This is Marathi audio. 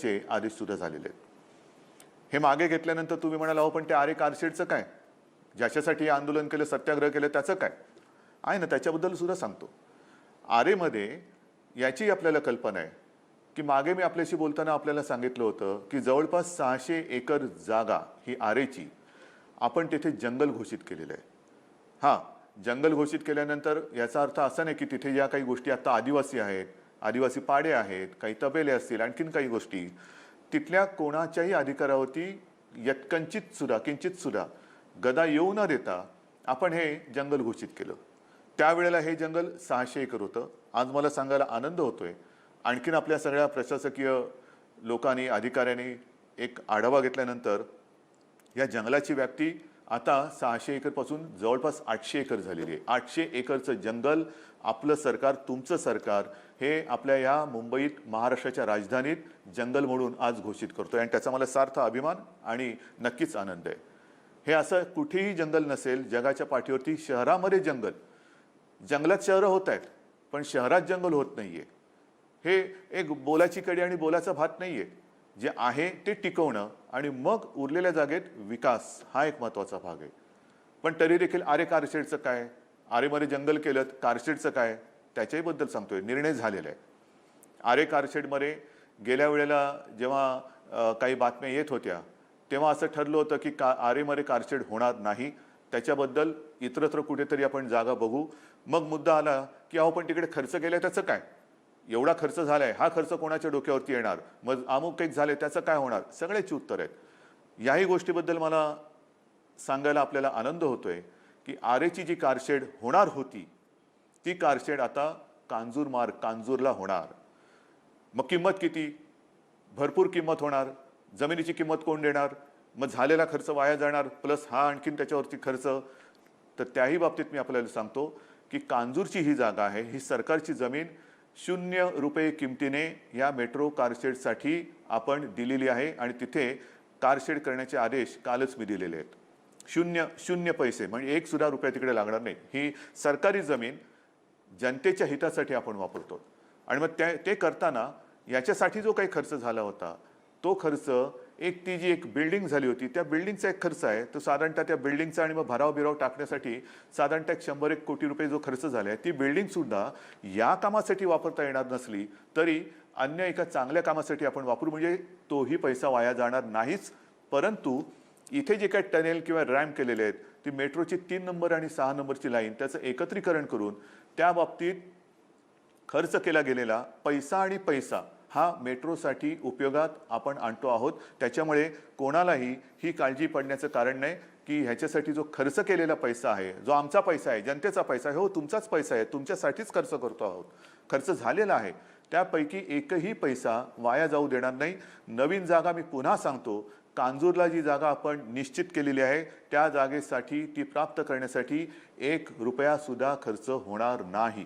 चे आदेश सुद्धा झालेले आहेत। हे मागे घेतल्यानंतर तुम्ही म्हणाला हो पण ते आरे कारशेडचं काय, ज्याच्यासाठी आंदोलन केलं, सत्याग्रह केलं, त्याचं काय आहे ना, त्याच्याबद्दल सुद्धा सांगतो। आरेमध्ये याची आपल्याला कल्पना आहे की मागे मी आपल्याशी बोलताना आपल्याला सांगितलं होतं की जवळपास 600 एकर जागा ही आरेची आपण तिथे जंगल घोषित केलेलं आहे। हां, जंगल घोषित केल्यानंतर याचा अर्थ असा नाही की तिथे ज्या काही गोष्टी आता आदिवासी आहेत, आदिवासी पाडे आहेत, काही तबेले असतील, आणखीन काही गोष्टी, तिथल्या कोणाच्याही अधिकारावरती किंचित सुद्धा गदा येऊ न देता आपण हे जंगल घोषित केलं। त्यावेळेला हे जंगल 600 एकर होतं। आज मला सांगायला आनंद होतोय, आणखीन आपल्या सगळ्या प्रशासकीय लोकांनी, अधिकाऱ्यांनी एक आढावा घेतल्यानंतर या जंगलाची व्याप्ती आता 600 एकर पासून जवळपास 800 एकर झालेली आहे। 800 एकरचं जंगल आपलं सरकार, तुमचं सरकार हे आपल्या या मुंबईत, महाराष्ट्राच्या राजधानीत जंगल म्हणून आज घोषित करतोय, आणि त्याचा मला सार्थ अभिमान आणि नक्कीच आनंद आहे। हे असं कुठेही जंगल नसेल जगाच्या पाठीवरती। शहरामध्ये जंगलात शहरं होत आहेत, पण शहरात जंगल होत नाहीये। हे एक बोलाची कडी आणि बोलाचा भात नाहीये। जे आहे ते टिकवणं आणि मग उरलेल्या जागेत विकास हा एक महत्त्वाचा भाग आहे। पण तरी देखील आरे कारशेडचं काय, आरेमध्ये जंगल केलं, कारशेडचं काय, त्याच्याही बद्दल सांगतोय। निर्णय झालेला आहे। आरे कारशेडमध्ये गेल्या वेळेला जेव्हा काही बातम्या येत होत्या तेव्हा असं ठरलं होतं की आरेमध्ये कारशेड होणार नाही, त्याच्याबद्दल इतरत्र कुठेतरी आपण जागा बघू। मग मुद्दा आला की अहो पण तिकडे खर्च केलाय त्याचं काय, एवढा खर्च झालाय, हा खर्च कोणाच्या डोक्यावरती येणार, मग अमुक काही झाले त्याचं काय होणार, सगळ्याची उत्तर आहेत। याही गोष्टीबद्दल मला सांगायला आपल्याला आनंद होतोय की आरेची जी कारशेड होणार होती ती कारशेड आता कांजूरला होणार। मग किंमत किती, भरपूर किंमत होणार। जमिनीची किंमत कोण देणार, मग झालेला खर्च वाया जाणार, प्लस हा आणखीन त्याच्यावरती खर्च। तर त्याही बाबतीत मी आपल्याला सांगतो की कांजूरची ही जागा आहे, ही सरकारची जमीन 0 रुपये किमतीने या मेट्रो कारशेडसाठी आपण दिलेली आहे, आणि तिथे कारशेड करण्याचे आदेश कालच मी दिलेले आहेत। 0 पैसे, म्हणजे एक सुद्धा रुपया तिकडे लागणार नाही। ही सरकारी जमीन जनतेच्या हितासाठी आपण वापरतो, आणि मग ते करताना याच्यासाठी जो काही खर्च झाला होता तो खर्च, ती जी एक बिल्डिंग झाली होती त्या बिल्डिंगचा एक खर्च आहे, तो साधारणतः त्या बिल्डिंगचा आणि मग भराव टाकण्यासाठी साधारणतः 100-1 कोटी रुपये जो खर्च झाला आहे, ती बिल्डिंग सुद्धा या कामासाठी वापरता येणार नसली तरी अन्य एका चांगल्या कामासाठी आपण वापरू, म्हणजे तोही पैसा वाया जाणार नाहीच। परंतु इथे जे काही टनेल किंवा रॅम्प केलेले आहेत, ती मेट्रोची 3 नंबर आणि 6 नंबरची लाईन, त्याचं एकत्रीकरण करून त्या बाबतीत खर्च केला गेलेला पैसा हा मेट्रोसाठी उपयोगात आपण आणतो आहोत। त्याच्यामुळे कोणालाही ही काळजी पडण्याचं कारण नाही की ह्याच्यासाठी जो खर्च केलेला पैसा आहे, जो आमचा पैसा आहे, जनतेचा पैसा आहे, हो तुमचाच पैसा आहे, तुमच्यासाठीच खर्च करतो आहोत, खर्च झालेला आहे, त्यापैकी एकही पैसा वाया जाऊ देणार नाही। नवीन जागा मी पुन्हा सांगतो, कांजूरला जी जागा आपण निश्चित केलेली आहे त्या जागेसाठी, ती प्राप्त करण्यासाठी 1 रुपया सुद्धा खर्च होणार नाही।